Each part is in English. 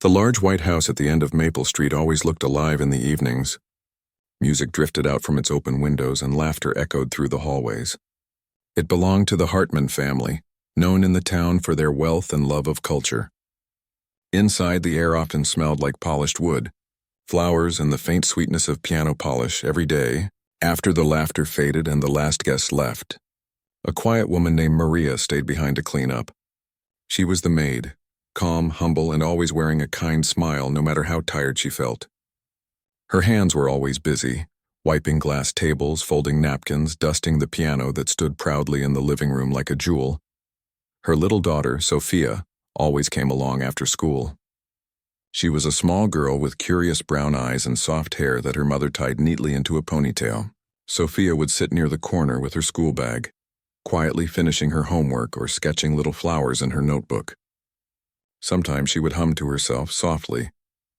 The large white house at the end of Maple Street always looked alive in the evenings. Music drifted out from its open windows and laughter echoed through the hallways. It belonged to the Hartman family, known in the town for their wealth and love of culture. Inside, the air often smelled like polished wood, flowers and the faint sweetness of piano polish every day, after the laughter faded and the last guest left. A quiet woman named Maria stayed behind to clean up. She was the maid, calm, humble, and always wearing a kind smile no matter how tired she felt. Her hands were always busy, wiping glass tables, folding napkins, dusting the piano that stood proudly in the living room like a jewel. Her little daughter, Sophia, always came along after school. She was a small girl with curious brown eyes and soft hair that her mother tied neatly into a ponytail. Sophia would sit near the corner with her school bag, quietly finishing her homework or sketching little flowers in her notebook. Sometimes she would hum to herself softly,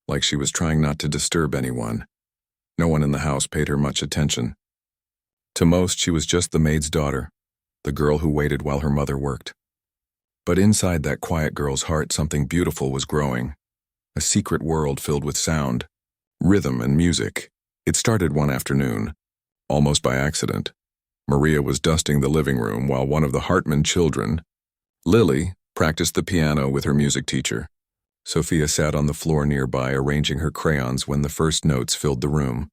like she was trying not to disturb anyone. No one in the house paid her much attention. To most, she was just the maid's daughter, the girl who waited while her mother worked. But inside that quiet girl's heart, something beautiful was growing. A secret world filled with sound, rhythm, and music. It started one afternoon, almost by accident. Maria was dusting the living room while one of the Hartman children, Lily, practiced the piano with her music teacher. Sophia sat on the floor nearby, arranging her crayons when the first notes filled the room.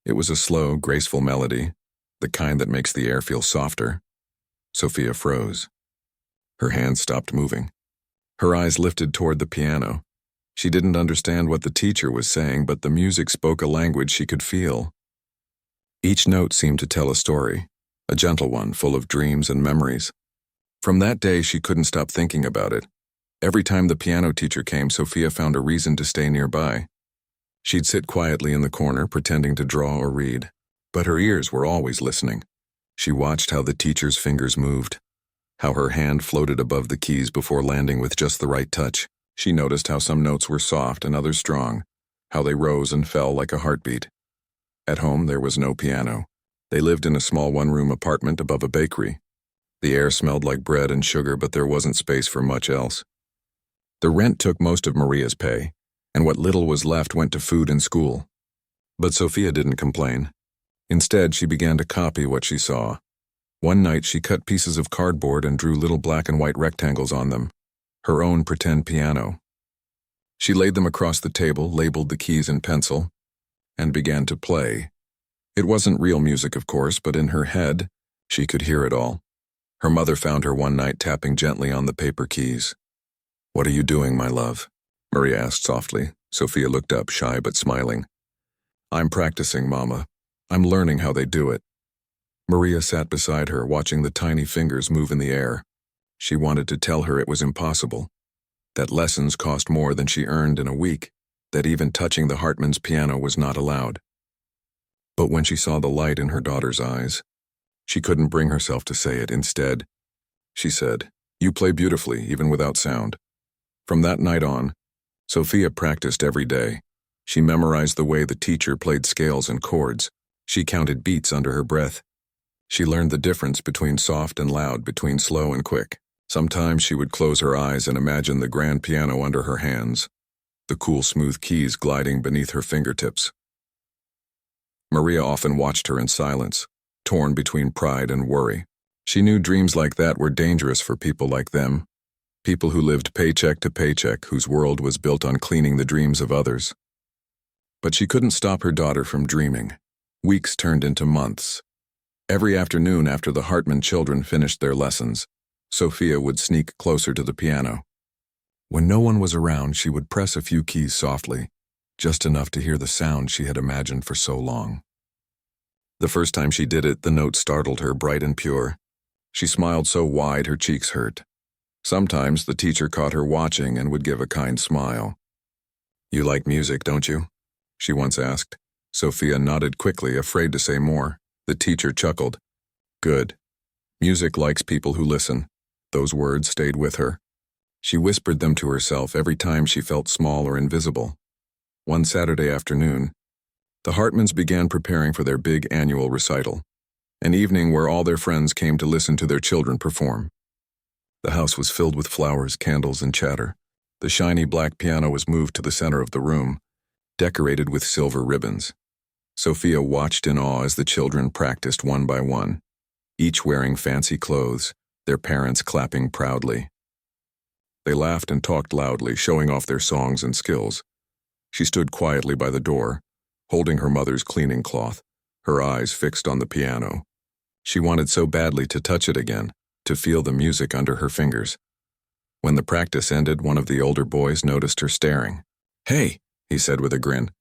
It was a slow, graceful melody, the kind that makes the air feel softer. Sophia froze. Her hands stopped moving. Her eyes lifted toward the piano. She didn't understand what the teacher was saying, but the music spoke a language she could feel. Each note seemed to tell a story, a gentle one full of dreams and memories. From that day, she couldn't stop thinking about it. Every time the piano teacher came, Sophia found a reason to stay nearby. She'd sit quietly in the corner, pretending to draw or read, but her ears were always listening. She watched how the teacher's fingers moved, how her hand floated above the keys before landing with just the right touch. She noticed how some notes were soft and others strong, how they rose and fell like a heartbeat. At home, there was no piano. They lived in a small one-room apartment above a bakery. The air smelled like bread and sugar, but there wasn't space for much else. The rent took most of Maria's pay, and what little was left went to food and school. But Sophia didn't complain. Instead, she began to copy what she saw. One night, she cut pieces of cardboard and drew little black and white rectangles on them, her own pretend piano. She laid them across the table, labeled the keys in pencil, and began to play. It wasn't real music, of course, but in her head, she could hear it all. Her mother found her one night tapping gently on the paper keys. "What are you doing, my love?" Maria asked softly. Sophia looked up, shy but smiling. "I'm practicing, Mama. I'm learning how they do it." Maria sat beside her, watching the tiny fingers move in the air. She wanted to tell her it was impossible, that lessons cost more than she earned in a week, that even touching the Hartman's piano was not allowed. But when she saw the light in her daughter's eyes, she couldn't bring herself to say it. Instead, she said, "You play beautifully, even without sound." From that night on, Sophia practiced every day. She memorized the way the teacher played scales and chords. She counted beats under her breath. She learned the difference between soft and loud, between slow and quick. Sometimes she would close her eyes and imagine the grand piano under her hands, the cool, smooth keys gliding beneath her fingertips. Maria often watched her in silence, torn between pride and worry. She knew dreams like that were dangerous for people like them, people who lived paycheck to paycheck, whose world was built on cleaning the dreams of others. But she couldn't stop her daughter from dreaming. Weeks turned into months. Every afternoon after the Hartman children finished their lessons, Sophia would sneak closer to the piano. When no one was around, she would press a few keys softly, just enough to hear the sound she had imagined for so long. The first time she did it, the note startled her, bright and pure. She smiled so wide her cheeks hurt. Sometimes the teacher caught her watching and would give a kind smile. "You like music, don't you?" she once asked. Sophia nodded quickly, afraid to say more. The teacher chuckled. "Good. Music likes people who listen." Those words stayed with her. She whispered them to herself every time she felt small or invisible. One Saturday afternoon, the Hartmans began preparing for their big annual recital, an evening where all their friends came to listen to their children perform. The house was filled with flowers, candles, and chatter. The shiny black piano was moved to the center of the room, decorated with silver ribbons. Sophia watched in awe as the children practiced one by one, each wearing fancy clothes, their parents clapping proudly. They laughed and talked loudly, showing off their songs and skills. She stood quietly by the door, holding her mother's cleaning cloth, her eyes fixed on the piano. She wanted so badly to touch it again, to feel the music under her fingers. When the practice ended, one of the older boys noticed her staring. "Hey," he said with a grin.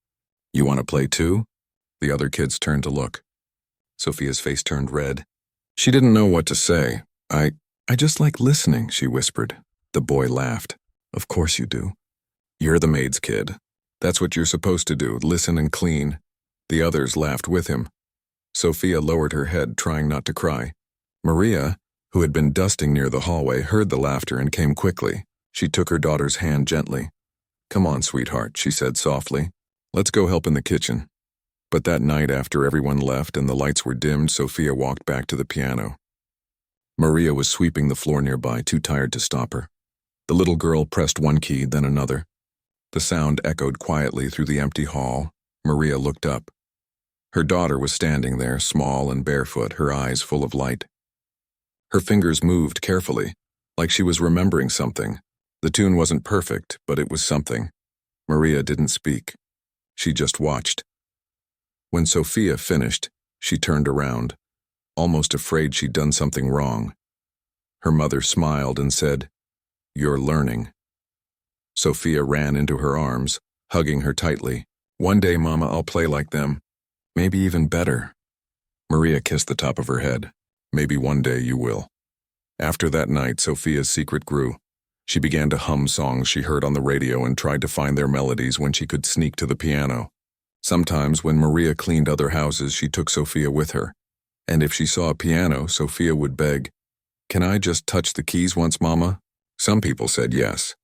"You want to play too?" The other kids turned to look. Sophia's face turned red. She didn't know what to say. I just like listening," she whispered. The boy laughed. "Of course you do. You're the maid's kid. That's what you're supposed to do, listen and clean." The others laughed with him. Sophia lowered her head, trying not to cry. Maria, who had been dusting near the hallway, heard the laughter and came quickly. She took her daughter's hand gently. "Come on, sweetheart," she said softly. "Let's go help in the kitchen." But that night, after everyone left and the lights were dimmed, Sophia walked back to the piano. Maria was sweeping the floor nearby, too tired to stop her. The little girl pressed one key, then another. The sound echoed quietly through the empty hall. Maria looked up. Her daughter was standing there, small and barefoot, her eyes full of light. Her fingers moved carefully, like she was remembering something. The tune wasn't perfect, but it was something. Maria didn't speak. She just watched. When Sophia finished, she turned around, almost afraid she'd done something wrong. Her mother smiled and said, "You're learning." Sophia ran into her arms, hugging her tightly. "One day, Mama, I'll play like them. Maybe even better." Maria kissed the top of her head. "Maybe one day you will." After that night, Sophia's secret grew. She began to hum songs she heard on the radio and tried to find their melodies when she could sneak to the piano. Sometimes, when Maria cleaned other houses, she took Sophia with her. And if she saw a piano, Sophia would beg, "Can I just touch the keys once, Mama?" Some people said yes.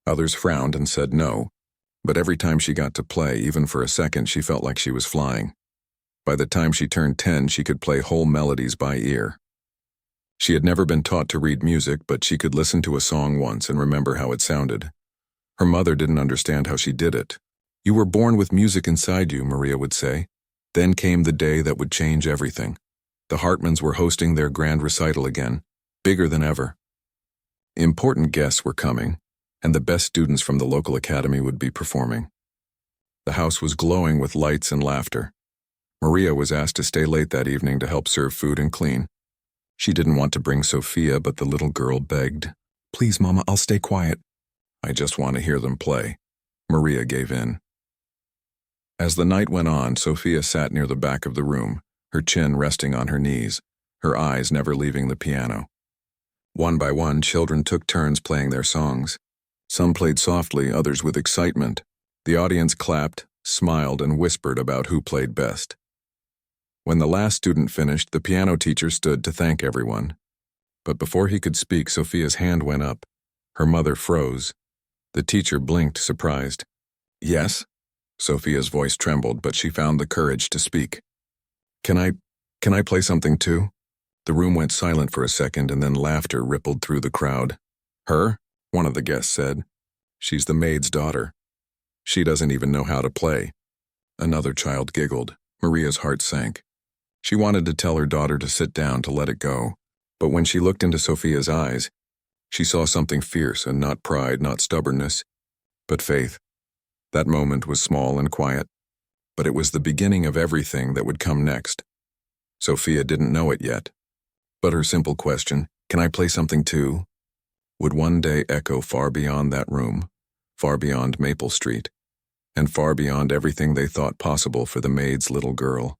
Others frowned and said no. But every time she got to play, even for a second, she felt like she was flying. By the time she turned 10, she could play whole melodies by ear. She had never been taught to read music, but she could listen to a song once and remember how it sounded. Her mother didn't understand how she did it. "You were born with music inside you," Maria would say. Then came the day that would change everything. The Hartmans were hosting their grand recital again, bigger than ever. Important guests were coming, and the best students from the local academy would be performing. The house was glowing with lights and laughter. Maria was asked to stay late that evening to help serve food and clean. She didn't want to bring Sophia, but the little girl begged, "Please, Mama, I'll stay quiet." "I just want to hear them play." Maria gave in. As the night went on, Sophia sat near the back of the room, her chin resting on her knees, her eyes never leaving the piano. One by one, children took turns playing their songs. Some played softly, others with excitement. The audience clapped, smiled, and whispered about who played best. When the last student finished, the piano teacher stood to thank everyone. But before he could speak, Sophia's hand went up. Her mother froze. The teacher blinked, surprised. "Yes?" Sophia's voice trembled, but she found the courage to speak. Can I play something too?" The room went silent for a second, and then laughter rippled through the crowd. "Her?" one of the guests said. "She's the maid's daughter. She doesn't even know how to play." Another child giggled. Maria's heart sank. She wanted to tell her daughter to sit down, to let it go. But when she looked into Sophia's eyes, she saw something fierce, and not pride, not stubbornness, but faith. That moment was small and quiet, but it was the beginning of everything that would come next. Sophia didn't know it yet, but her simple question, "Can I play something too?" would one day echo far beyond that room, far beyond Maple Street, and far beyond everything they thought possible for the maid's little girl.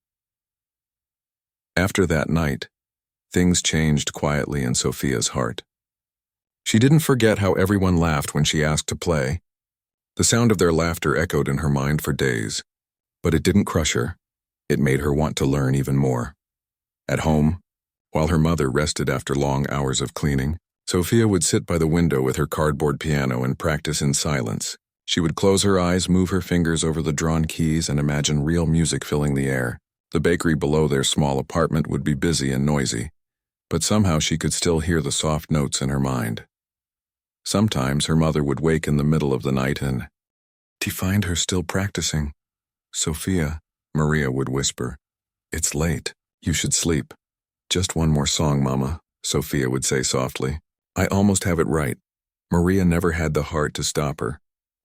After that night, things changed quietly in Sophia's heart. She didn't forget how everyone laughed when she asked to play. The sound of their laughter echoed in her mind for days, but it didn't crush her. It made her want to learn even more. At home, while her mother rested after long hours of cleaning, Sophia would sit by the window with her cardboard piano and practice in silence. She would close her eyes, move her fingers over the drawn keys, and imagine real music filling the air. The bakery below their small apartment would be busy and noisy, but somehow she could still hear the soft notes in her mind. Sometimes her mother would wake in the middle of the night and, "Do you find her still practicing?" "Sophia," Maria would whisper, "it's late. You should sleep." "Just one more song, Mama," Sophia would say softly. "I almost have it right." Maria never had the heart to stop her.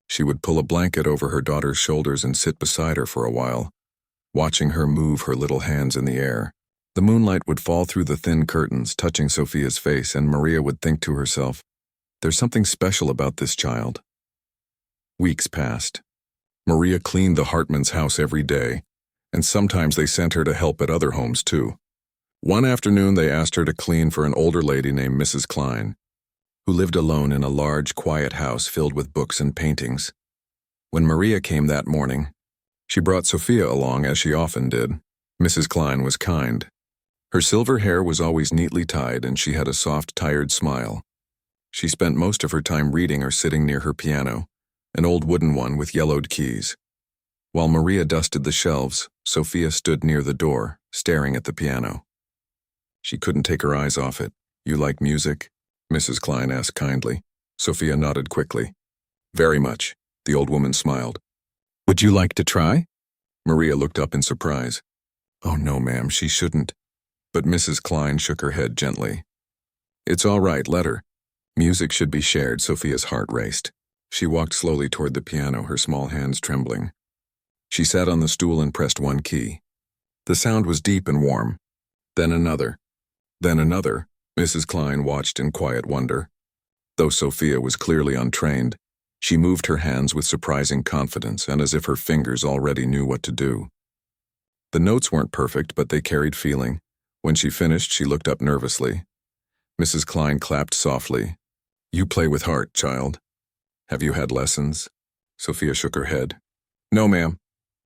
She would pull a blanket over her daughter's shoulders and sit beside her for a while, watching her move her little hands in the air. The moonlight would fall through the thin curtains, touching Sophia's face, and Maria would think to herself, "There's something special about this child." Weeks passed. Maria cleaned the Hartmans' house every day, and sometimes they sent her to help at other homes too. One afternoon they asked her to clean for an older lady named Mrs. Klein, who lived alone in a large, quiet house filled with books and paintings. When Maria came that morning, she brought Sophia along as she often did. Mrs. Klein was kind. Her silver hair was always neatly tied, and she had a soft, tired smile. She spent most of her time reading or sitting near her piano, an old wooden one with yellowed keys. While Maria dusted the shelves, Sophia stood near the door, staring at the piano. She couldn't take her eyes off it. "You like music?" Mrs. Klein asked kindly. Sophia nodded quickly. "Very much," the old woman smiled. "Would you like to try?" Maria looked up in surprise. "Oh no, ma'am, she shouldn't." But Mrs. Klein shook her head gently. "It's all right, let her. Music should be shared." Sophia's heart raced. She walked slowly toward the piano, her small hands trembling. She sat on the stool and pressed one key. The sound was deep and warm. Then another. Then another. Mrs. Klein watched in quiet wonder. Though Sophia was clearly untrained, she moved her hands with surprising confidence and as if her fingers already knew what to do. The notes weren't perfect, but they carried feeling. When she finished, she looked up nervously. Mrs. Klein clapped softly. "You play with heart, child. Have you had lessons?" Sophia shook her head. "No, ma'am.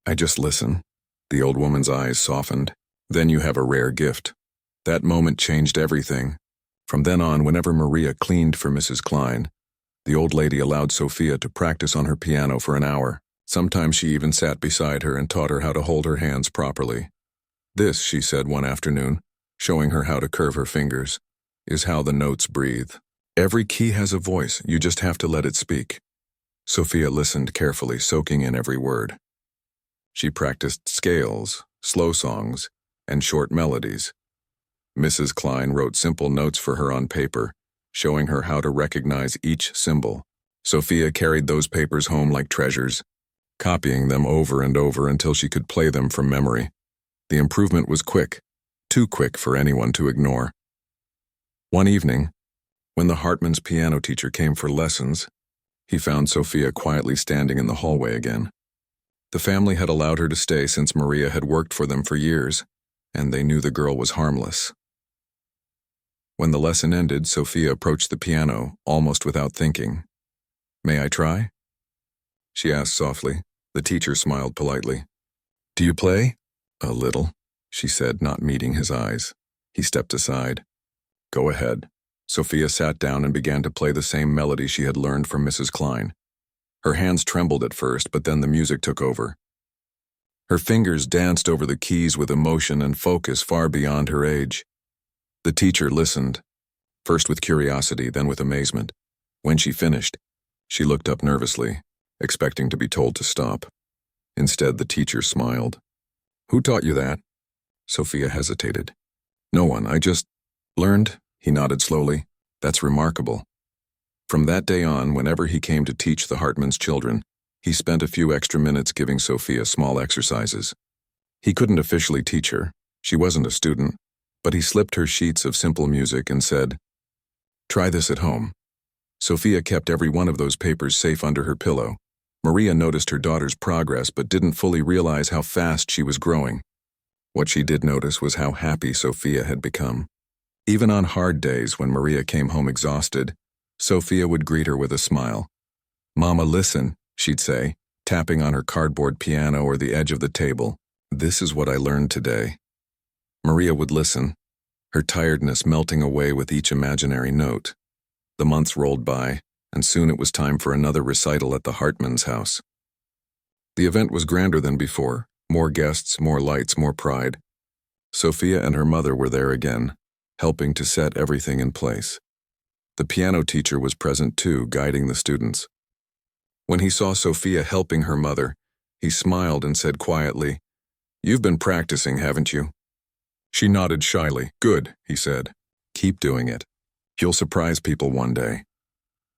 I just listen." The old woman's eyes softened. "Then you have a rare gift." That moment changed everything. From then on, whenever Maria cleaned for Mrs. Klein, the old lady allowed Sophia to practice on her piano for an hour. Sometimes she even sat beside her and taught her how to hold her hands properly. "This," she said one afternoon, showing her how to curve her fingers, "is how the notes breathe. Every key has a voice, you just have to let it speak." Sophia listened carefully, soaking in every word. She practiced scales, slow songs, and short melodies. Mrs. Klein wrote simple notes for her on paper, showing her how to recognize each symbol. Sophia carried those papers home like treasures, copying them over and over until she could play them from memory. The improvement was quick, too quick for anyone to ignore. One evening, when the Hartmans' piano teacher came for lessons, he found Sophia quietly standing in the hallway again. The family had allowed her to stay since Maria had worked for them for years, and they knew the girl was harmless. When the lesson ended, Sophia approached the piano, almost without thinking. "May I try?" she asked softly. The teacher smiled politely. "Do you play?" "A little," she said, not meeting his eyes. He stepped aside. "Go ahead." Sophia sat down and began to play the same melody she had learned from Mrs. Klein. Her hands trembled at first, but then the music took over. Her fingers danced over the keys with emotion and focus far beyond her age. The teacher listened, first with curiosity, then with amazement. When she finished, she looked up nervously, expecting to be told to stop. Instead, the teacher smiled. "Who taught you that?" Sophia hesitated. "No one, I just learned," he nodded slowly. "That's remarkable." From that day on, whenever he came to teach the Hartmans' children, he spent a few extra minutes giving Sophia small exercises. He couldn't officially teach her. She wasn't a student, but he slipped her sheets of simple music and said, "Try this at home." Sophia kept every one of those papers safe under her pillow. Maria noticed her daughter's progress but didn't fully realize how fast she was growing. What she did notice was how happy Sophia had become. Even on hard days when Maria came home exhausted, Sophia would greet her with a smile. "Mama, listen," she'd say, tapping on her cardboard piano or the edge of the table. "This is what I learned today." Maria would listen, her tiredness melting away with each imaginary note. The months rolled by, and soon it was time for another recital at the Hartmans' house. The event was grander than before. More guests, more lights, more pride. Sophia and her mother were there again, helping to set everything in place. The piano teacher was present too, guiding the students. When he saw Sophia helping her mother, he smiled and said quietly, "You've been practicing, haven't you?" She nodded shyly. "Good," he said. "Keep doing it. You'll surprise people one day."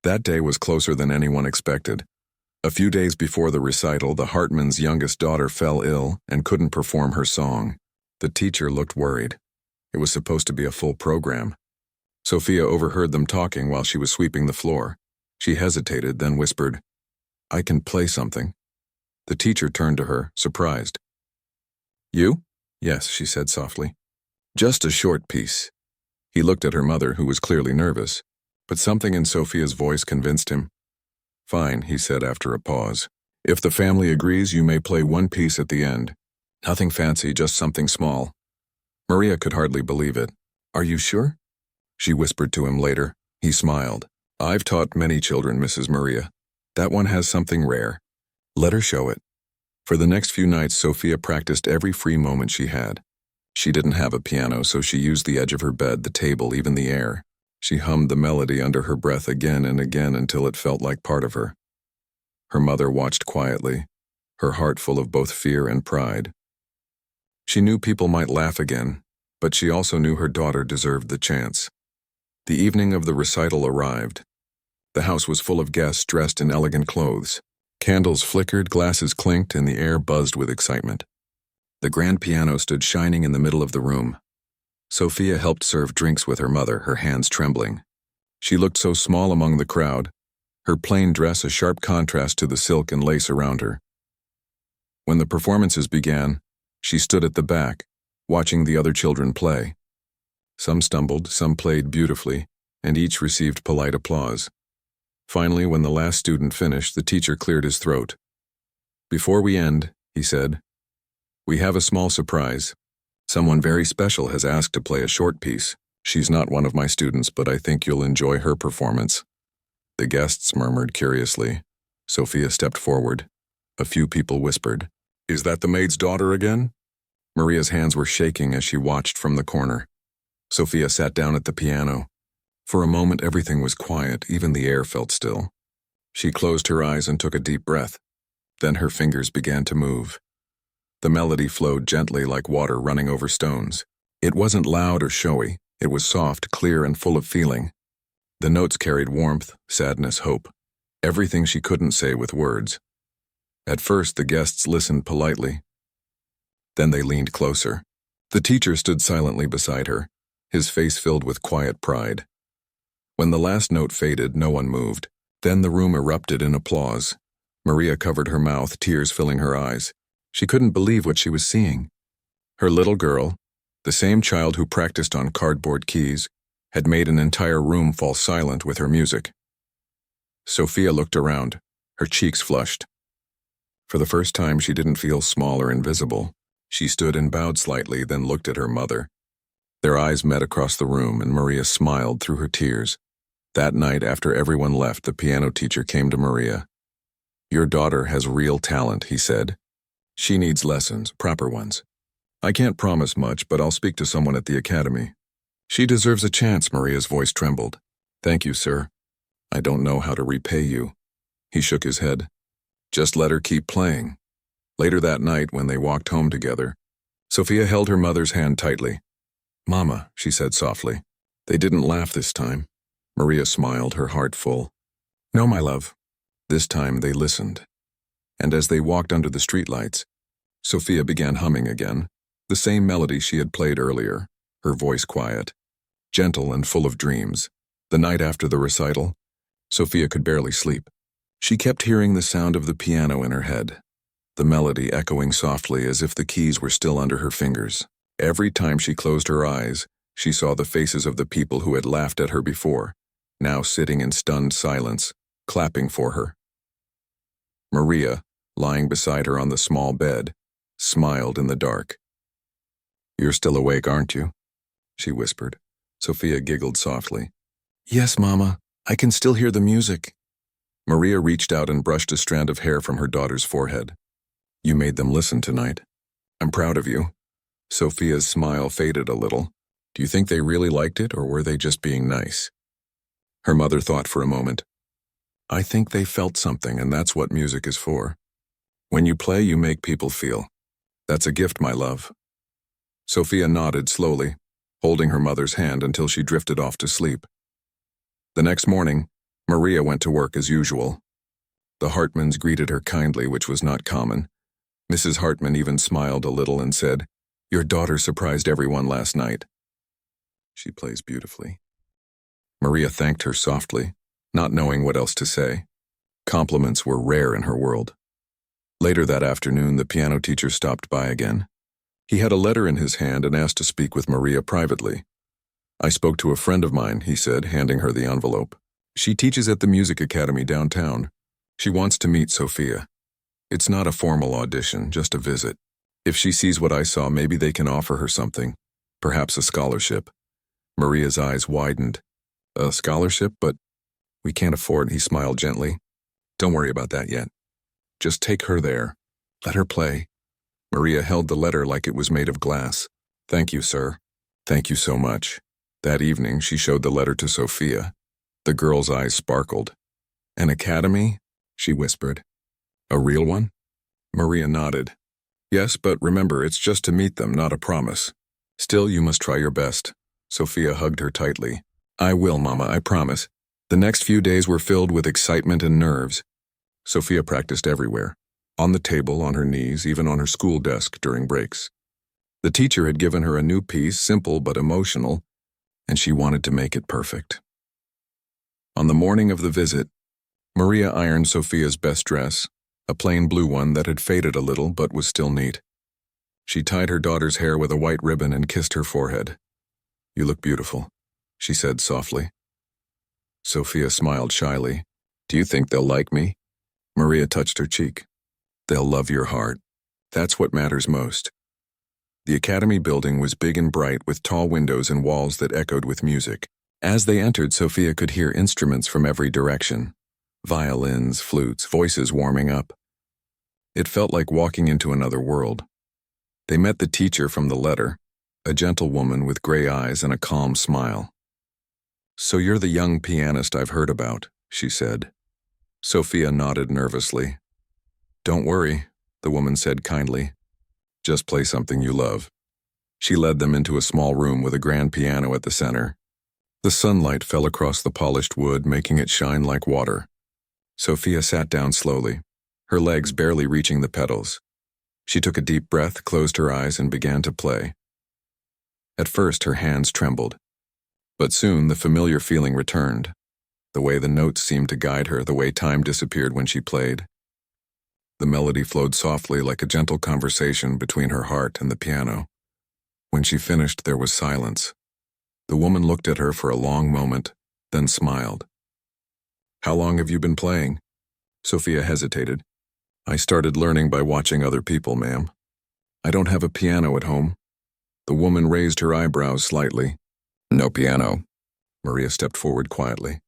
That day was closer than anyone expected. A few days before the recital, the Hartmans' youngest daughter fell ill and couldn't perform her song. The teacher looked worried. It was supposed to be a full program. Sophia overheard them talking while she was sweeping the floor. She hesitated, then whispered, "I can play something." The teacher turned to her, surprised. "You?" "Yes," she said softly. "Just a short piece." He looked at her mother, who was clearly nervous, but something in Sophia's voice convinced him. "Fine," he said after a pause. "If the family agrees, you may play one piece at the end. Nothing fancy, just something small." Maria could hardly believe it. "Are you sure?" She whispered to him later. He smiled. "I've taught many children, Mrs. Maria. That one has something rare. Let her show it." For the next few nights, Sophia practiced every free moment she had. She didn't have a piano, so she used the edge of her bed, the table, even the air. She hummed the melody under her breath again and again until it felt like part of her. Her mother watched quietly, her heart full of both fear and pride. She knew people might laugh again, but she also knew her daughter deserved the chance. The evening of the recital arrived. The house was full of guests dressed in elegant clothes. Candles flickered, glasses clinked, and the air buzzed with excitement. The grand piano stood shining in the middle of the room. Sophia helped serve drinks with her mother, her hands trembling. She looked so small among the crowd, her plain dress a sharp contrast to the silk and lace around her. When the performances began, she stood at the back, watching the other children play. Some stumbled, some played beautifully, and each received polite applause. Finally, when the last student finished, the teacher cleared his throat. "Before we end," he said, "we have a small surprise. Someone very special has asked to play a short piece. She's not one of my students, but I think you'll enjoy her performance." The guests murmured curiously. Sophia stepped forward. A few people whispered, "Is that the maid's daughter again?" Maria's hands were shaking as she watched from the corner. Sophia sat down at the piano. For a moment, everything was quiet, even the air felt still. She closed her eyes and took a deep breath. Then her fingers began to move. The melody flowed gently like water running over stones. It wasn't loud or showy. It was soft, clear, and full of feeling. The notes carried warmth, sadness, hope. Everything she couldn't say with words. At first, the guests listened politely. Then they leaned closer. The teacher stood silently beside her, his face filled with quiet pride. When the last note faded, no one moved. Then the room erupted in applause. Maria covered her mouth, tears filling her eyes. She couldn't believe what she was seeing. Her little girl, the same child who practiced on cardboard keys, had made an entire room fall silent with her music. Sophia looked around, her cheeks flushed. For the first time, she didn't feel small or invisible. She stood and bowed slightly, then looked at her mother. Their eyes met across the room, and Maria smiled through her tears. That night, after everyone left, the piano teacher came to Maria. "Your daughter has real talent," he said. "She needs lessons, proper ones. I can't promise much, but I'll speak to someone at the academy." "She deserves a chance," Maria's voice trembled. "Thank you, sir. I don't know how to repay you." He shook his head. "Just let her keep playing." Later that night, when they walked home together, Sophia held her mother's hand tightly. "Mama," she said softly. "They didn't laugh this time." Maria smiled, her heart full. "No, my love." This time they listened. And as they walked under the streetlights, Sophia began humming again, the same melody she had played earlier, her voice quiet, gentle and full of dreams. The night after the recital, Sophia could barely sleep. She kept hearing the sound of the piano in her head, the melody echoing softly as if the keys were still under her fingers. Every time she closed her eyes, she saw the faces of the people who had laughed at her before, now sitting in stunned silence, clapping for her. Maria, lying beside her on the small bed, smiled in the dark. "You're still awake, aren't you?" she whispered. Sophia giggled softly. "Yes, Mama. I can still hear the music." Maria reached out and brushed a strand of hair from her daughter's forehead. "You made them listen tonight. I'm proud of you." Sophia's smile faded a little. "Do you think they really liked it, or were they just being nice?" Her mother thought for a moment. I think they felt something, and that's what music is for. When you play, you make people feel. That's a gift, my love. Sophia nodded slowly, holding her mother's hand until she drifted off to sleep. The next morning, Maria went to work as usual. The Hartmans greeted her kindly, which was not common. Mrs. Hartman even smiled a little and said, "Your daughter surprised everyone last night." She plays beautifully. Maria thanked her softly, not knowing what else to say. Compliments were rare in her world. Later that afternoon, the piano teacher stopped by again. He had a letter in his hand and asked to speak with Maria privately. "I spoke to a friend of mine," he said, handing her the envelope. "She teaches at the music academy downtown. She wants to meet Sophia. It's not a formal audition, just a visit. If she sees what I saw, maybe they can offer her something, perhaps a scholarship." Maria's eyes widened. "A scholarship? But we can't afford," he smiled gently. "Don't worry about that yet. Just take her there. Let her play." Maria held the letter like it was made of glass. "Thank you, sir. Thank you so much." That evening, she showed the letter to Sophia. The girl's eyes sparkled. "An academy?" she whispered. "A real one?" Maria nodded. "Yes, but remember, it's just to meet them, not a promise. Still, you must try your best." Sophia hugged her tightly. "I will, Mama, I promise." The next few days were filled with excitement and nerves. Sophia practiced everywhere. On the table, on her knees, even on her school desk during breaks. The teacher had given her a new piece, simple but emotional, and she wanted to make it perfect. On the morning of the visit, Maria ironed Sophia's best dress, a plain blue one that had faded a little but was still neat. She tied her daughter's hair with a white ribbon and kissed her forehead. "You look beautiful," she said softly. Sophia smiled shyly. "Do you think they'll like me?" Maria touched her cheek. "They'll love your heart. That's what matters most." The academy building was big and bright with tall windows and walls that echoed with music. As they entered, Sophia could hear instruments from every direction. Violins, flutes, voices warming up. It felt like walking into another world. They met the teacher from the letter, a gentle woman with gray eyes and a calm smile. "So you're the young pianist I've heard about," she said. Sophia nodded nervously. "Don't worry," the woman said kindly. "Just play something you love." She led them into a small room with a grand piano at the center. The sunlight fell across the polished wood, making it shine like water. Sophia sat down slowly, her legs barely reaching the pedals. She took a deep breath, closed her eyes, and began to play. At first, her hands trembled. But soon, the familiar feeling returned. The way the notes seemed to guide her, the way time disappeared when she played. The melody flowed softly like a gentle conversation between her heart and the piano. When she finished, there was silence. The woman looked at her for a long moment, then smiled. "How long have you been playing?" Sophia hesitated. "I started learning by watching other people, ma'am. I don't have a piano at home." The woman raised her eyebrows slightly. "No piano." Maria stepped forward quietly.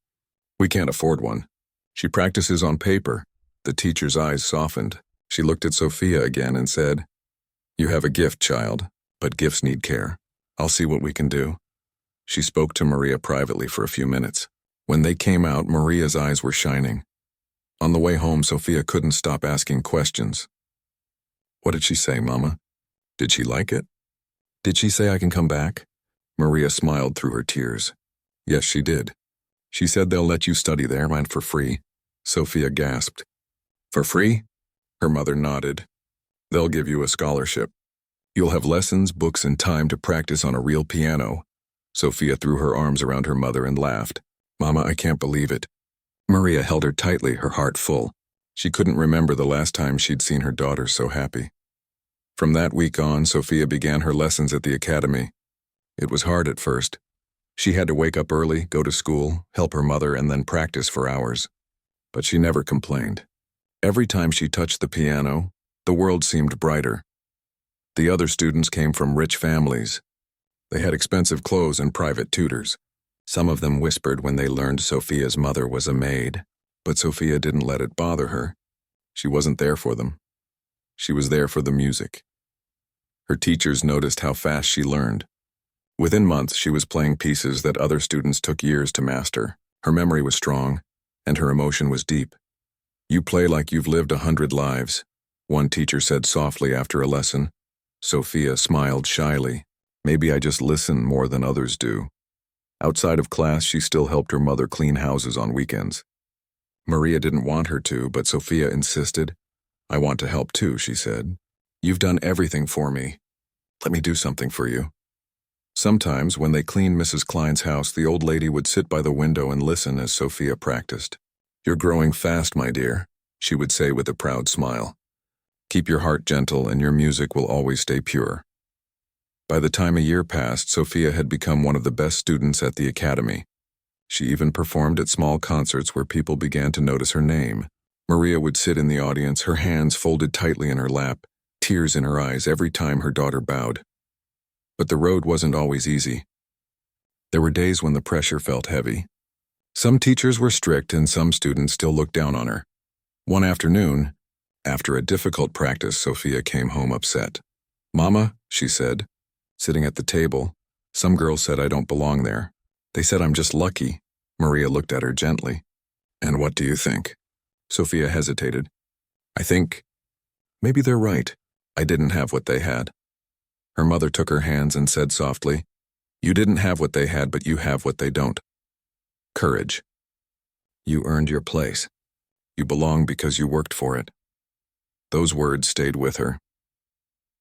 "We can't afford one." "She practices on paper." The teacher's eyes softened. She looked at Sophia again and said, "You have a gift, child, but gifts need care. I'll see what we can do." She spoke to Maria privately for a few minutes. When they came out, Maria's eyes were shining. On the way home, Sophia couldn't stop asking questions. "What did she say, Mama? Did she like it? Did she say I can come back?" Maria smiled through her tears. "Yes, she did. She said they'll let you study there and for free." Sophia gasped. "For free?" Her mother nodded. "They'll give you a scholarship. You'll have lessons, books, and time to practice on a real piano." Sophia threw her arms around her mother and laughed. "Mama, I can't believe it." Maria held her tightly, her heart full. She couldn't remember the last time she'd seen her daughter so happy. From that week on, Sophia began her lessons at the academy. It was hard at first. She had to wake up early, go to school, help her mother, and then practice for hours. But she never complained. Every time she touched the piano, the world seemed brighter. The other students came from rich families. They had expensive clothes and private tutors. Some of them whispered when they learned Sophia's mother was a maid, but Sophia didn't let it bother her. She wasn't there for them. She was there for the music. Her teachers noticed how fast she learned. Within months, she was playing pieces that other students took years to master. Her memory was strong, and her emotion was deep. "You play like you've lived 100 lives," one teacher said softly after a lesson. Sophia smiled shyly. "Maybe I just listen more than others do." Outside of class, she still helped her mother clean houses on weekends. Maria didn't want her to, but Sophia insisted. "I want to help too," she said. "You've done everything for me. Let me do something for you." Sometimes, when they cleaned Mrs. Klein's house, the old lady would sit by the window and listen as Sophia practiced. "You're growing fast, my dear," she would say with a proud smile. "Keep your heart gentle and your music will always stay pure." By the time a year passed, Sophia had become one of the best students at the academy. She even performed at small concerts where people began to notice her name. Maria would sit in the audience, her hands folded tightly in her lap, tears in her eyes every time her daughter bowed. But the road wasn't always easy. There were days when the pressure felt heavy. Some teachers were strict and some students still looked down on her. One afternoon, after a difficult practice, Sophia came home upset. "Mama," she said, sitting at the table, "some girls said I don't belong there. They said I'm just lucky." Maria looked at her gently. "And what do you think?" Sophia hesitated. "I think maybe they're right. I didn't have what they had." Her mother took her hands and said softly, "You didn't have what they had, but you have what they don't. Courage. You earned your place. You belong because you worked for it." Those words stayed with her.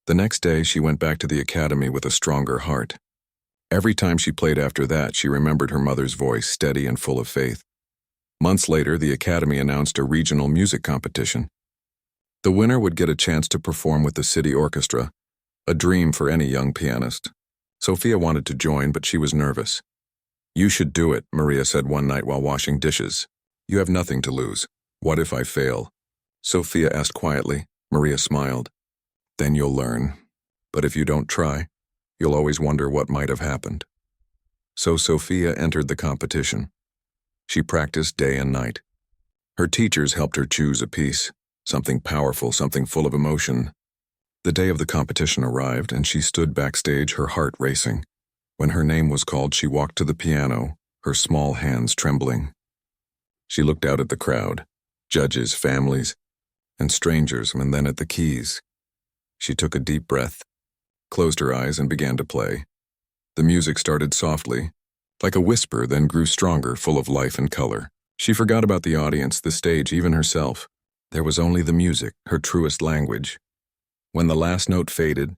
The next day, she went back to the academy with a stronger heart. Every time she played after that, she remembered her mother's voice, steady and full of faith. Months later, the academy announced a regional music competition. The winner would get a chance to perform with the city orchestra, a dream for any young pianist. Sophia wanted to join, but she was nervous. "You should do it," Maria said one night while washing dishes. "You have nothing to lose. What if I fail?" Sophia asked quietly. Maria smiled. "Then you'll learn. But if you don't try, you'll always wonder what might have happened." So Sophia entered the competition. She practiced day and night. Her teachers helped her choose a piece, something powerful, something full of emotion. The day of the competition arrived, and she stood backstage, her heart racing. When her name was called, she walked to the piano, her small hands trembling. She looked out at the crowd, judges, families, and strangers, and then at the keys. She took a deep breath, closed her eyes, and began to play. The music started softly, like a whisper, then grew stronger, full of life and color. She forgot about the audience, the stage, even herself. There was only the music, her truest language. When the last note faded,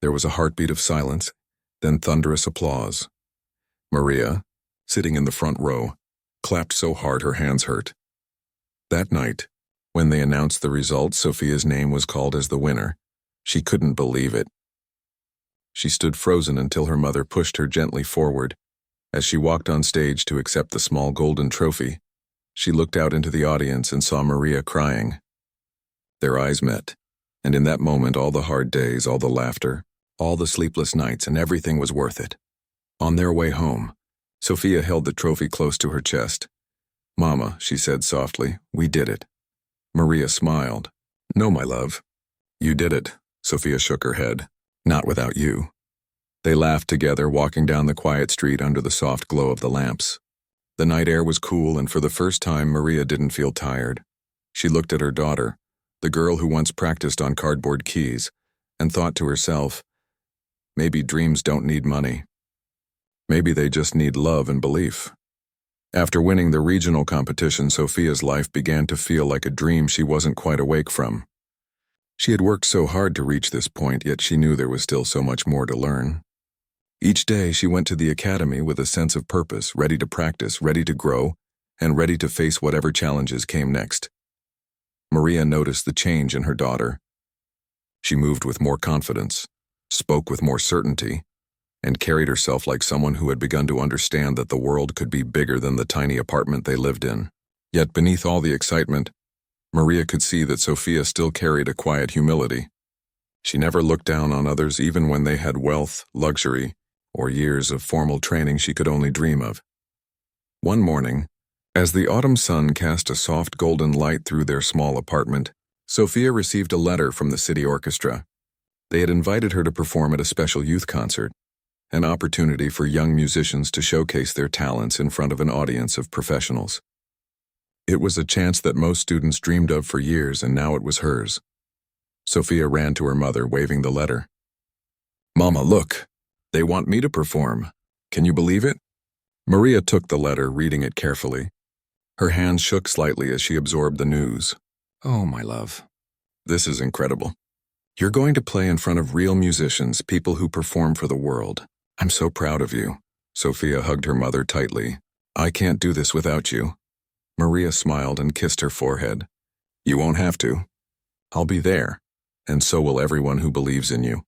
there was a heartbeat of silence, then thunderous applause. Maria, sitting in the front row, clapped so hard her hands hurt. That night, when they announced the results, Sophia's name was called as the winner. She couldn't believe it. She stood frozen until her mother pushed her gently forward. As she walked on stage to accept the small golden trophy, she looked out into the audience and saw Maria crying. Their eyes met, and in that moment all the hard days, all the laughter, all the sleepless nights, and everything was worth it. On their way home, Sophia held the trophy close to her chest. "Mama," she said softly, "we did it." Maria smiled. "No, my love. You did it." Sophia shook her head. "Not without you." They laughed together, walking down the quiet street under the soft glow of the lamps. The night air was cool, and for the first time, Maria didn't feel tired. She looked at her daughter, the girl who once practiced on cardboard keys, and thought to herself, maybe dreams don't need money. Maybe they just need love and belief. After winning the regional competition, Sophia's life began to feel like a dream she wasn't quite awake from. She had worked so hard to reach this point, yet she knew there was still so much more to learn. Each day she went to the academy with a sense of purpose, ready to practice, ready to grow, and ready to face whatever challenges came next. Maria noticed the change in her daughter. She moved with more confidence, spoke with more certainty, and carried herself like someone who had begun to understand that the world could be bigger than the tiny apartment they lived in. Yet beneath all the excitement, Maria could see that Sophia still carried a quiet humility. She never looked down on others, even when they had wealth, luxury, or years of formal training she could only dream of. One morning, as the autumn sun cast a soft golden light through their small apartment, Sophia received a letter from the city orchestra. They had invited her to perform at a special youth concert. an opportunity for young musicians to showcase their talents in front of an audience of professionals. It was a chance that most students dreamed of for years, and now it was hers. Sophia ran to her mother, waving the letter. "Mama, look! They want me to perform. Can you believe it?" Maria took the letter, reading it carefully. Her hands shook slightly as she absorbed the news. "Oh, my love. This is incredible. You're going to play in front of real musicians, people who perform for the world. I'm so proud of you." Sophia hugged her mother tightly. "I can't do this without you." Maria smiled and kissed her forehead. "You won't have to. I'll be there, and so will everyone who believes in you."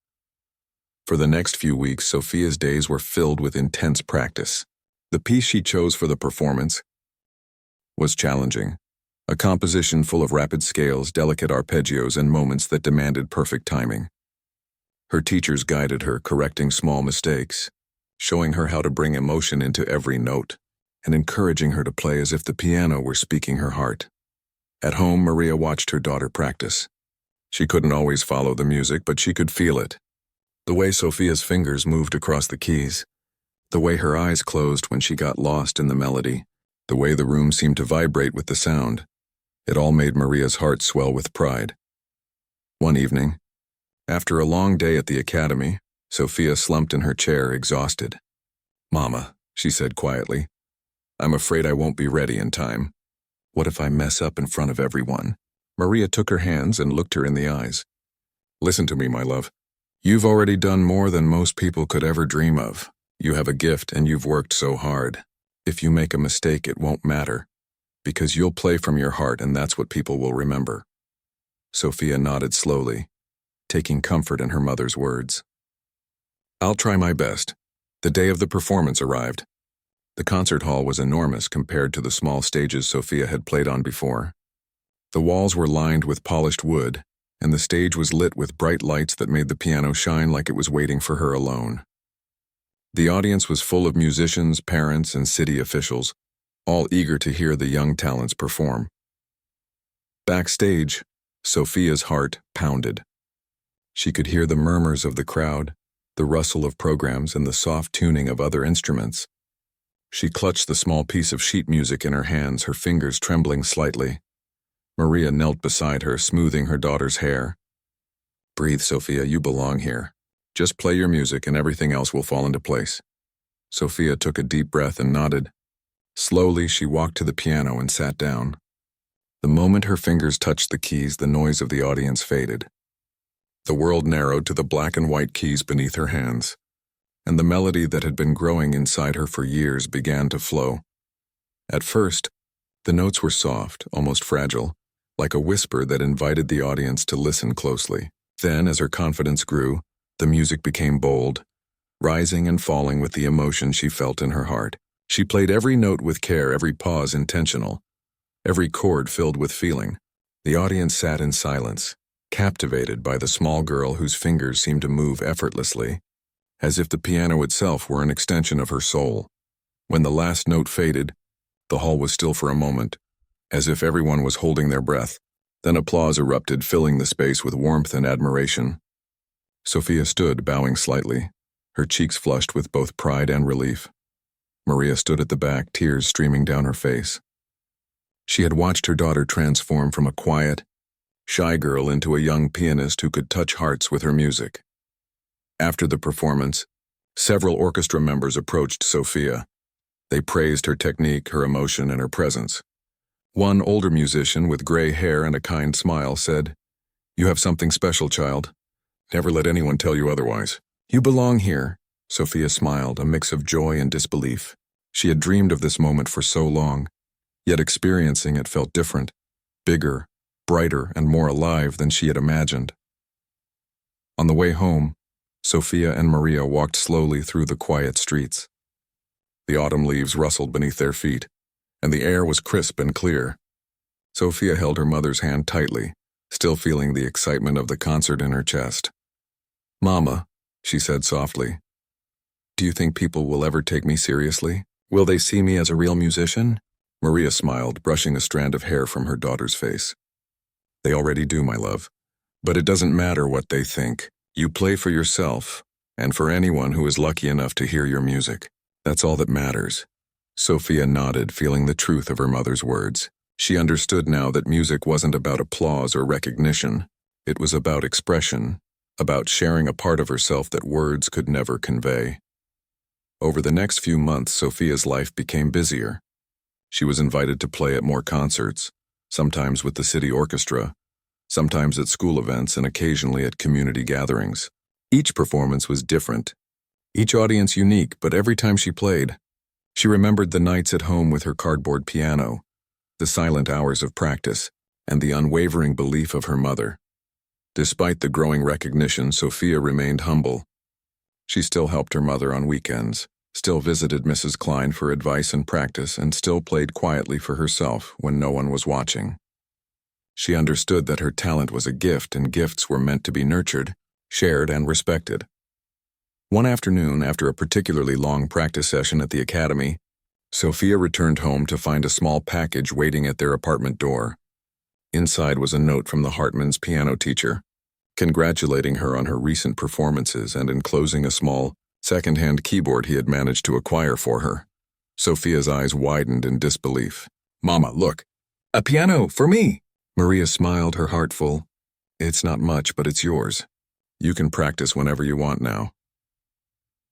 For the next few weeks, Sophia's days were filled with intense practice. The piece she chose for the performance was challenging, a composition full of rapid scales, delicate arpeggios, and moments that demanded perfect timing. Her teachers guided her, correcting small mistakes, showing her how to bring emotion into every note, and encouraging her to play as if the piano were speaking her heart. At home, Maria watched her daughter practice. She couldn't always follow the music, but she could feel it. The way Sophia's fingers moved across the keys, the way her eyes closed when she got lost in the melody, the way the room seemed to vibrate with the sound. It all made Maria's heart swell with pride. One evening, after a long day at the academy, Sophia slumped in her chair, exhausted. "Mama," she said quietly, "I'm afraid I won't be ready in time. What if I mess up in front of everyone?" Maria took her hands and looked her in the eyes. "Listen to me, my love. You've already done more than most people could ever dream of. You have a gift and you've worked so hard. If you make a mistake, it won't matter, because you'll play from your heart, and that's what people will remember." Sophia nodded slowly, taking comfort in her mother's words. "I'll try my best." The day of the performance arrived. The concert hall was enormous compared to the small stages Sophia had played on before. The walls were lined with polished wood, and the stage was lit with bright lights that made the piano shine like it was waiting for her alone. The audience was full of musicians, parents, and city officials, all eager to hear the young talents perform. Backstage, Sophia's heart pounded. She could hear the murmurs of the crowd, the rustle of programs, and the soft tuning of other instruments. She clutched the small piece of sheet music in her hands, her fingers trembling slightly. Maria knelt beside her, smoothing her daughter's hair. "Breathe, Sophia, you belong here. Just play your music and everything else will fall into place." Sophia took a deep breath and nodded. Slowly, she walked to the piano and sat down. The moment her fingers touched the keys, the noise of the audience faded. The world narrowed to the black and white keys beneath her hands, and the melody that had been growing inside her for years began to flow. At first, the notes were soft, almost fragile, like a whisper that invited the audience to listen closely. Then, as her confidence grew, the music became bold, rising and falling with the emotion she felt in her heart. She played every note with care, every pause intentional, every chord filled with feeling. The audience sat in silence, captivated by the small girl whose fingers seemed to move effortlessly, as if the piano itself were an extension of her soul. When the last note faded, the hall was still for a moment, as if everyone was holding their breath. Then applause erupted, filling the space with warmth and admiration. Sophia stood, bowing slightly, her cheeks flushed with both pride and relief. Maria stood at the back, tears streaming down her face. She had watched her daughter transform from a quiet, shy girl into a young pianist who could touch hearts with her music. After the performance, several orchestra members approached Sophia. They praised her technique, her emotion, and her presence. One older musician with gray hair and a kind smile said, "You have something special, child. Never let anyone tell you otherwise. You belong here." Sophia smiled, a mix of joy and disbelief. She had dreamed of this moment for so long, yet experiencing it felt different, bigger, brighter, and more alive than she had imagined. On the way home, Sophia and Maria walked slowly through the quiet streets. The autumn leaves rustled beneath their feet, and the air was crisp and clear. Sophia held her mother's hand tightly, still feeling the excitement of the concert in her chest. "Mama," she said softly, "do you think people will ever take me seriously? Will they see me as a real musician?" Maria smiled, brushing a strand of hair from her daughter's face. "They already do, my love. But it doesn't matter what they think. You play for yourself, and for anyone who is lucky enough to hear your music. That's all that matters." Sophia nodded, feeling the truth of her mother's words. She understood now that music wasn't about applause or recognition. It was about expression, about sharing a part of herself that words could never convey. Over the next few months, Sophia's life became busier. She was invited to play at more concerts, sometimes with the city orchestra, sometimes at school events, and occasionally at community gatherings. Each performance was different, each audience unique, but every time she played, she remembered the nights at home with her cardboard piano, the silent hours of practice, and the unwavering belief of her mother. Despite the growing recognition, Sophia remained humble. She still helped her mother on weekends, still visited Mrs. Klein for advice and practice, and still played quietly for herself when no one was watching. She understood that her talent was a gift, and gifts were meant to be nurtured, shared, and respected. One afternoon, after a particularly long practice session at the academy, Sophia returned home to find a small package waiting at their apartment door. Inside was a note from the Hartmans' piano teacher, congratulating her on her recent performances and enclosing a small, second-hand keyboard he had managed to acquire for her. Sophia's eyes widened in disbelief. "Mama, look! A piano for me!" Maria smiled, her heart full. "It's not much, but it's yours. You can practice whenever you want now."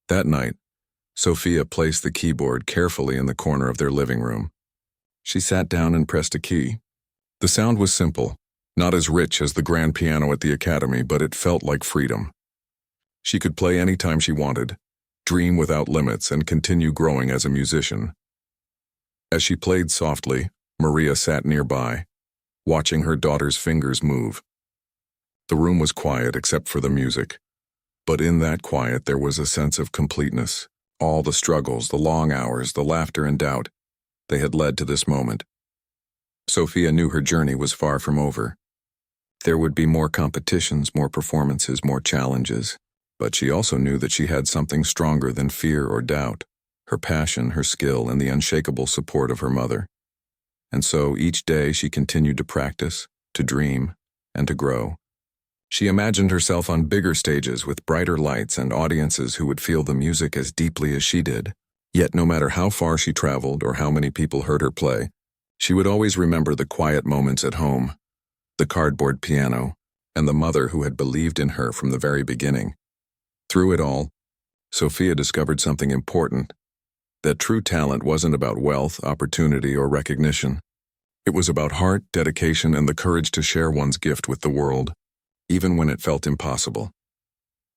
That night, Sophia placed the keyboard carefully in the corner of their living room. She sat down and pressed a key. The sound was simple, not as rich as the grand piano at the academy, but it felt like freedom. She could play any time she wanted, dream without limits, and continue growing as a musician. As she played softly, Maria sat nearby, watching her daughter's fingers move. The room was quiet except for the music, but in that quiet there was a sense of completeness. All the struggles, the long hours, the laughter and doubt, they had led to this moment. Sophia knew her journey was far from over. There would be more competitions, more performances, more challenges, but she also knew that she had something stronger than fear or doubt, her passion, her skill, and the unshakable support of her mother. And so each day she continued to practice, to dream, and to grow. She imagined herself on bigger stages with brighter lights and audiences who would feel the music as deeply as she did. Yet no matter how far she traveled or how many people heard her play, she would always remember the quiet moments at home, the cardboard piano, and the mother who had believed in her from the very beginning. Through it all, Sophia discovered something important, that true talent wasn't about wealth, opportunity, or recognition. It was about heart, dedication, and the courage to share one's gift with the world, even when it felt impossible.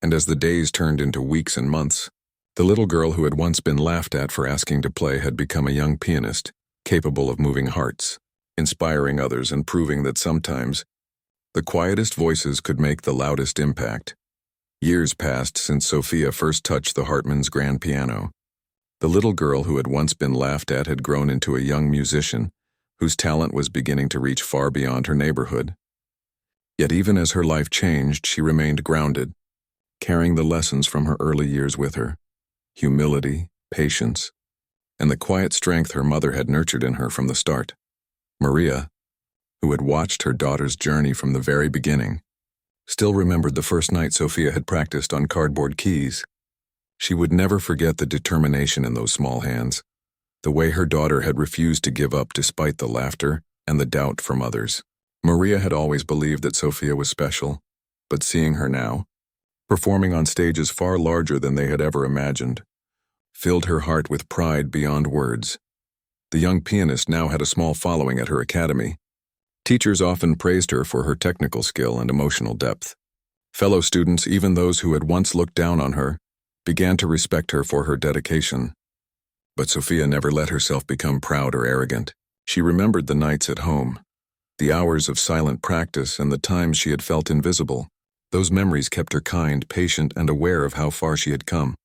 And as the days turned into weeks and months, the little girl who had once been laughed at for asking to play had become a young pianist, capable of moving hearts, inspiring others, and proving that sometimes the quietest voices could make the loudest impact. Years passed since Sophia first touched the Hartmans' grand piano. The little girl who had once been laughed at had grown into a young musician whose talent was beginning to reach far beyond her neighborhood. Yet even as her life changed, she remained grounded, carrying the lessons from her early years with her: humility, patience, and the quiet strength her mother had nurtured in her from the start. Maria, who had watched her daughter's journey from the very beginning, still remembered the first night Sophia had practiced on cardboard keys. She would never forget the determination in those small hands, the way her daughter had refused to give up despite the laughter and the doubt from others. Maria had always believed that Sophia was special, but seeing her now, performing on stages far larger than they had ever imagined, filled her heart with pride beyond words. The young pianist now had a small following at her academy. Teachers often praised her for her technical skill and emotional depth. Fellow students, even those who had once looked down on her, began to respect her for her dedication. But Sophia never let herself become proud or arrogant. She remembered the nights at home, the hours of silent practice, and the times she had felt invisible. Those memories kept her kind, patient, and aware of how far she had come.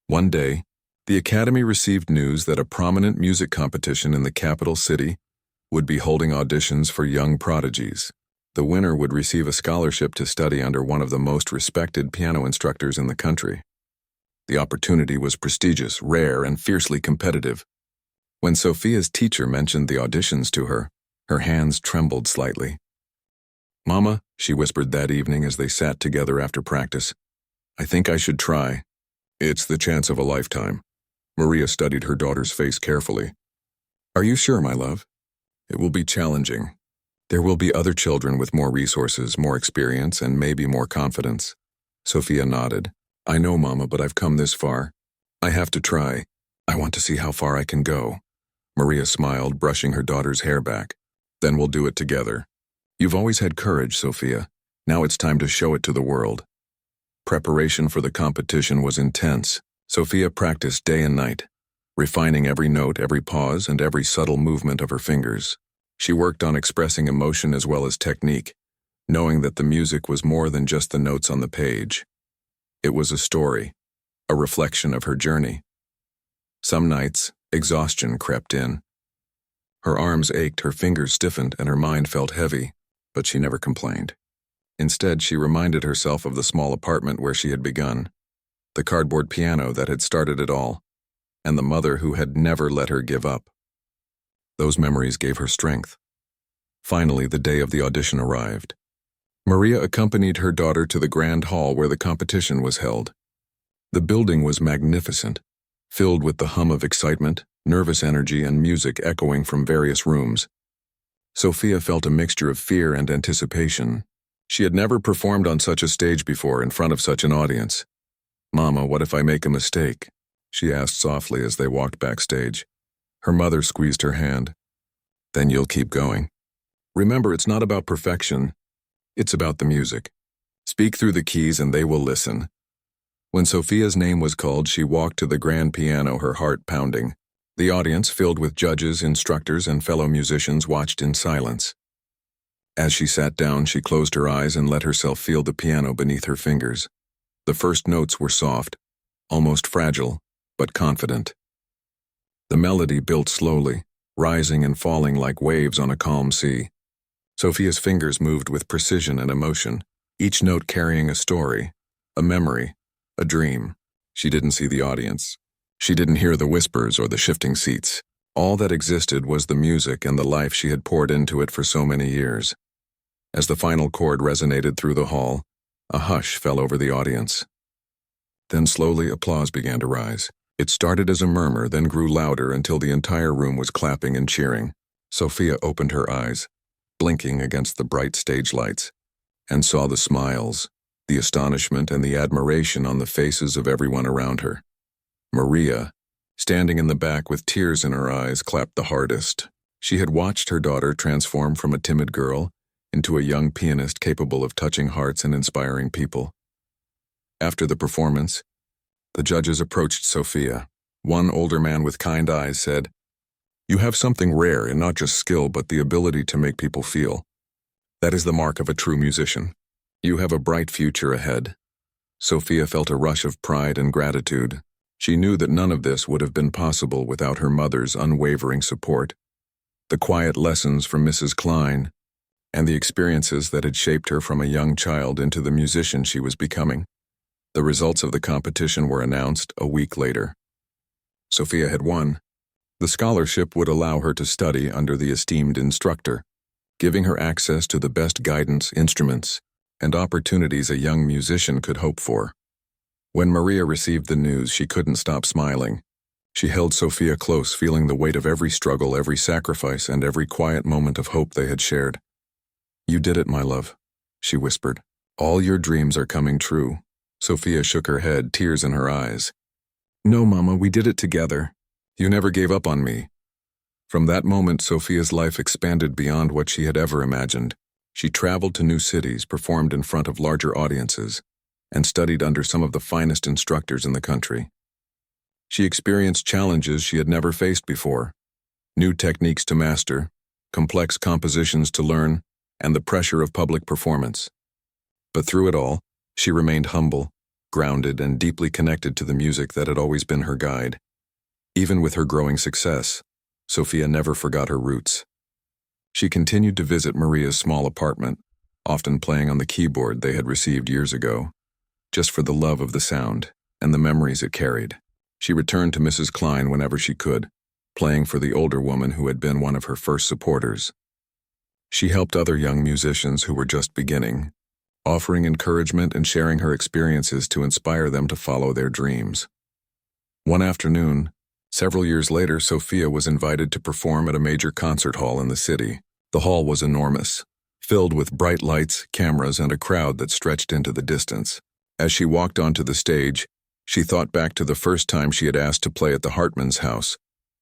One day, the academy received news that a prominent music competition in the capital city would be holding auditions for young prodigies. The winner would receive a scholarship to study under one of the most respected piano instructors in the country. The opportunity was prestigious, rare, and fiercely competitive. When Sophia's teacher mentioned the auditions to her, her hands trembled slightly. "Mama," she whispered that evening as they sat together after practice, "I think I should try. It's the chance of a lifetime. Maria studied her daughter's face carefully. Are you sure, my love? It will be challenging. There will be other children with more resources, more experience, and maybe more confidence. Sophia nodded. I know, Mama, but I've come this far. I have to try. I want to see how far I can go. Maria smiled, brushing her daughter's hair back. Then we'll do it together. You've always had courage, Sophia. Now it's time to show it to the world. Preparation for the competition was intense. Sophia practiced day and night, refining every note, every pause, and every subtle movement of her fingers. She worked on expressing emotion as well as technique, knowing that the music was more than just the notes on the page. It was a story, a reflection of her journey. Some nights, exhaustion crept in. Her arms ached, her fingers stiffened, and her mind felt heavy, but she never complained. Instead, she reminded herself of the small apartment where she had begun, the cardboard piano that had started it all, and the mother who had never let her give up. Those memories gave her strength. Finally, the day of the audition arrived. Maria accompanied her daughter to the grand hall where the competition was held. The building was magnificent, filled with the hum of excitement, nervous energy, and music echoing from various rooms. Sophia felt a mixture of fear and anticipation. She had never performed on such a stage before in front of such an audience. Mama, what if I make a mistake? She asked softly as they walked backstage. Her mother squeezed her hand. Then you'll keep going. Remember, it's not about perfection. It's about the music. Speak through the keys and they will listen. When Sophia's name was called, she walked to the grand piano, her heart pounding. The audience, filled with judges, instructors, and fellow musicians, watched in silence. As she sat down, she closed her eyes and let herself feel the piano beneath her fingers. The first notes were soft, almost fragile, but confident. The melody built slowly, rising and falling like waves on a calm sea. Sophia's fingers moved with precision and emotion, each note carrying a story, a memory, a dream. She didn't see the audience. She didn't hear the whispers or the shifting seats. All that existed was the music and the life she had poured into it for so many years. As the final chord resonated through the hall, a hush fell over the audience. Then slowly applause began to rise. It started as a murmur, then grew louder until the entire room was clapping and cheering. Sophia opened her eyes, blinking against the bright stage lights, and saw the smiles, the astonishment, and the admiration on the faces of everyone around her. Maria, standing in the back with tears in her eyes, clapped the hardest. She had watched her daughter transform from a timid girl into a young pianist capable of touching hearts and inspiring people. After the performance, the judges approached Sophia. One older man with kind eyes said, "You have something rare in not just skill but the ability to make people feel. That is the mark of a true musician. You have a bright future ahead." Sophia felt a rush of pride and gratitude. She knew that none of this would have been possible without her mother's unwavering support, the quiet lessons from Mrs. Klein, and the experiences that had shaped her from a young child into the musician she was becoming. The results of the competition were announced a week later. Sophia had won. The scholarship would allow her to study under the esteemed instructor, giving her access to the best guidance, instruments, and opportunities a young musician could hope for. When Maria received the news, she couldn't stop smiling. She held Sophia close, feeling the weight of every struggle, every sacrifice, and every quiet moment of hope they had shared. "You did it, my love," she whispered. "All your dreams are coming true." Sophia shook her head, tears in her eyes. "No, Mama, we did it together. You never gave up on me." From that moment, Sophia's life expanded beyond what she had ever imagined. She traveled to new cities, performed in front of larger audiences, and studied under some of the finest instructors in the country. She experienced challenges she had never faced before, new techniques to master, complex compositions to learn, and the pressure of public performance. But through it all, she remained humble, grounded, and deeply connected to the music that had always been her guide. Even with her growing success, Sophia never forgot her roots. She continued to visit Maria's small apartment, often playing on the keyboard they had received years ago, just for the love of the sound and the memories it carried. She returned to Mrs. Klein whenever she could, playing for the older woman who had been one of her first supporters. She helped other young musicians who were just beginning, offering encouragement and sharing her experiences to inspire them to follow their dreams. One afternoon, several years later, Sophia was invited to perform at a major concert hall in the city. The hall was enormous, filled with bright lights, cameras, and a crowd that stretched into the distance. As she walked onto the stage, she thought back to the first time she had asked to play at the Hartman's house,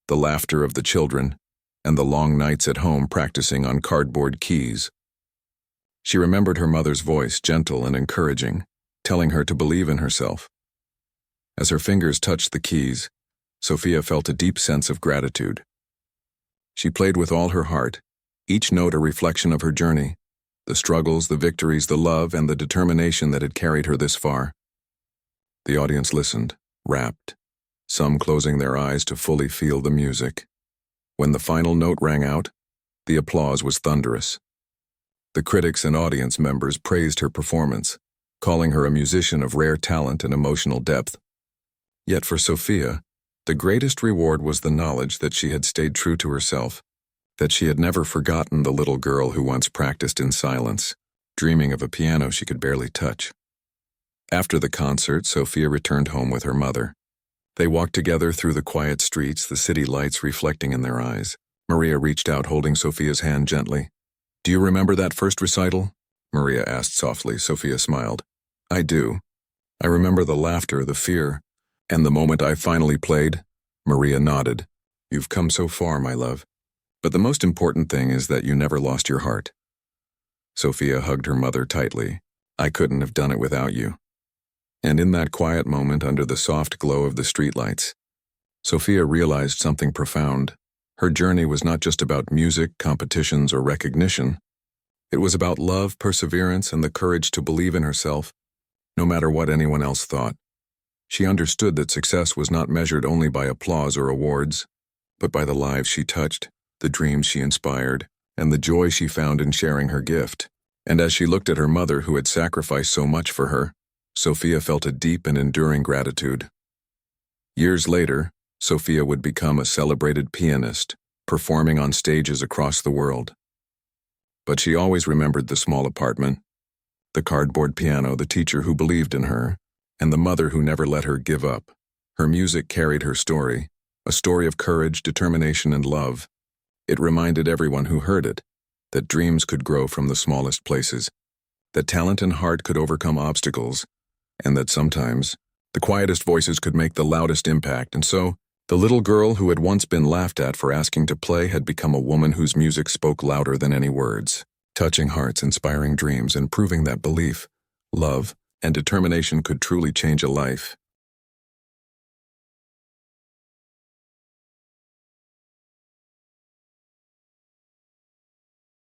the laughter of the children, and the long nights at home practicing on cardboard keys. She remembered her mother's voice, gentle and encouraging, telling her to believe in herself. As her fingers touched the keys, Sophia felt a deep sense of gratitude. She played with all her heart, each note a reflection of her journey, the struggles, the victories, the love, and the determination that had carried her this far. The audience listened, rapt, some closing their eyes to fully feel the music. When the final note rang out, the applause was thunderous. The critics and audience members praised her performance, calling her a musician of rare talent and emotional depth. Yet for Sophia, the greatest reward was the knowledge that she had stayed true to herself, that she had never forgotten the little girl who once practiced in silence, dreaming of a piano she could barely touch. After the concert, Sophia returned home with her mother. They walked together through the quiet streets, the city lights reflecting in their eyes. Maria reached out, holding Sophia's hand gently. "Do you remember that first recital?" Maria asked softly. Sophia smiled. "I do. I remember the laughter, the fear, and the moment I finally played." Maria nodded. "You've come so far, my love. But the most important thing is that you never lost your heart." Sophia hugged her mother tightly. "I couldn't have done it without you." And in that quiet moment under the soft glow of the streetlights, Sophia realized something profound. Her journey was not just about music, competitions, or recognition. It was about love, perseverance, and the courage to believe in herself, no matter what anyone else thought. She understood that success was not measured only by applause or awards, but by the lives she touched, the dreams she inspired, and the joy she found in sharing her gift. And as she looked at her mother who had sacrificed so much for her, Sophia felt a deep and enduring gratitude. Years later, Sophia would become a celebrated pianist, performing on stages across the world. But she always remembered the small apartment, the cardboard piano, the teacher who believed in her, and the mother who never let her give up. Her music carried her story, a story of courage, determination, and love. It reminded everyone who heard it that dreams could grow from the smallest places, that talent and heart could overcome obstacles, and that sometimes the quietest voices could make the loudest impact. And so, the little girl who had once been laughed at for asking to play had become a woman whose music spoke louder than any words, touching hearts, inspiring dreams, and proving that belief, love, and determination could truly change a life.